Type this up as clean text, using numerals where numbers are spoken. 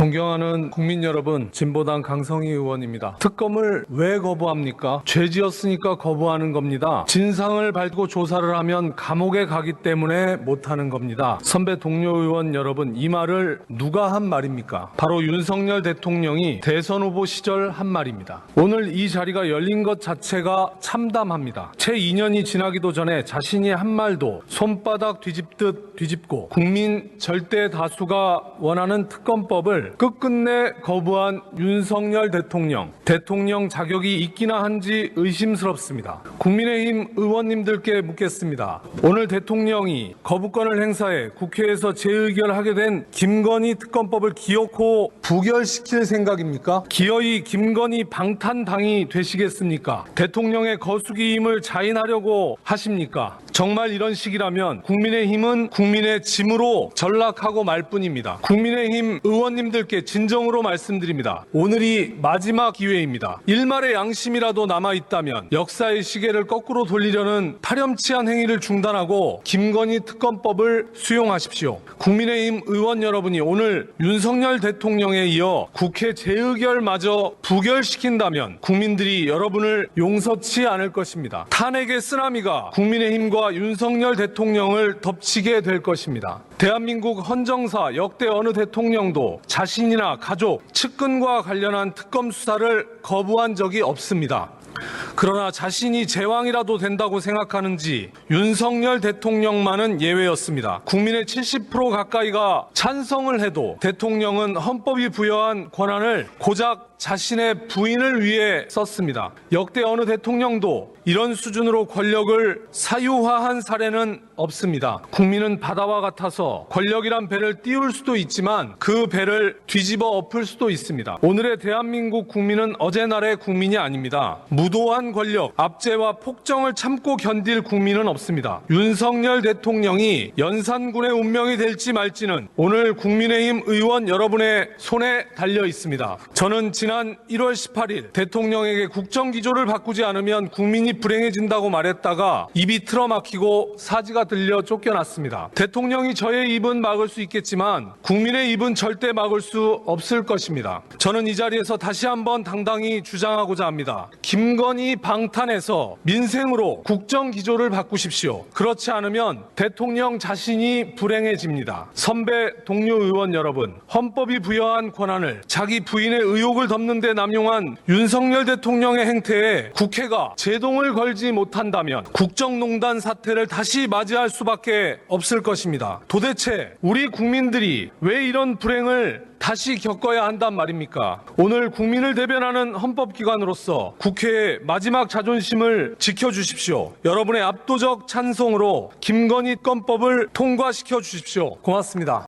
존경하는 국민 여러분, 진보당 강성희 의원입니다. 특검을 왜 거부합니까? 죄 지었으니까 거부하는 겁니다. 진상을 밝히고 조사를 하면 감옥에 가기 때문에 못하는 겁니다. 선배 동료 의원 여러분, 이 말을 누가 한 말입니까? 바로 윤석열 대통령이 대선 후보 시절 한 말입니다. 오늘 이 자리가 열린 것 자체가 참담합니다. 채 2년이 지나기도 전에 자신이 한 말도 손바닥 뒤집듯 뒤집고 국민 절대 다수가 원하는 특검법을 끝끝내 거부한 윤석열 대통령 자격이 있기나 한지 의심스럽습니다. 국민의힘 의원님들께 묻겠습니다. 오늘 대통령이 거부권을 행사해 국회에서 재의결하게 된 김건희 특검법을 기어코 부결시킬 생각입니까? 기어이 김건희 방탄당이 되시겠습니까? 대통령의 거수기임을 자인하려고 하십니까? 정말 이런 식이라면 국민의힘은 국민의 짐으로 전락하고 말 뿐입니다. 국민의힘 의원님들께 진정으로 말씀드립니다. 오늘이 마지막 기회입니다. 일말의 양심이라도 남아있다면 역사의 시계를 거꾸로 돌리려는 파렴치한 행위를 중단하고 김건희 특검법을 수용하십시오. 국민의힘 의원 여러분이 오늘 윤석열 대통령에 이어 국회 재의결마저 부결시킨다면 국민들이 여러분을 용서치 않을 것입니다. 탄핵의 쓰나미가 국민의힘과 윤석열 대통령을 덮치게 될 것입니다. 대한민국 헌정사 역대 어느 대통령도 자신이나 가족, 측근과 관련한 특검 수사를 거부한 적이 없습니다. 그러나 자신이 제왕이라도 된다고 생각하는지 윤석열 대통령만은 예외였습니다. 국민의 70% 가까이가 찬성을 해도 대통령은 헌법이 부여한 권한을 고작 자신의 부인을 위해 썼습니다. 역대 어느 대통령도 이런 수준으로 권력을 사유화한 사례는 없습니다. 국민은 바다와 같아서 권력이란 배를 띄울 수도 있지만 그 배를 뒤집어 엎을 수도 있습니다. 오늘의 대한민국 국민은 어제날의 국민이 아닙니다. 무도한 권력, 압제와 폭정을 참고 견딜 국민은 없습니다. 윤석열 대통령이 연산군의 운명이 될지 말지는 오늘 국민의힘 의원 여러분의 손에 달려 있습니다. 저는 지난 1월 18일 대통령에게 국정기조를 바꾸지 않으면 국민이 불행해진다고 말했다가 입이 틀어막히고 사지가 들려 쫓겨났습니다. 대통령이 저의 입은 막을 수 있겠지만 국민의 입은 절대 막을 수 없을 것입니다. 저는 이 자리에서 다시 한번 당당히 주장하고자 합니다. 김건희 방탄에서 민생으로 국정기조를 바꾸십시오. 그렇지 않으면 대통령 자신이 불행해집니다. 선배 동료 의원 여러분, 헌법이 부여한 권한을 자기 부인의 의혹을 덮는 데 남용한 윤석열 대통령의 행태에 국회가 제동을 걸지 못한다면 국정농단 사태를 다시 맞이할 수밖에 없을 것입니다. 도대체 우리 국민들이 왜 이런 불행을 다시 겪어야 한단 말입니까? 오늘 국민을 대변하는 헌법기관으로서 국회의 마지막 자존심을 지켜주십시오. 여러분의 압도적 찬성으로 김건희 특검법을 통과시켜 주십시오. 고맙습니다.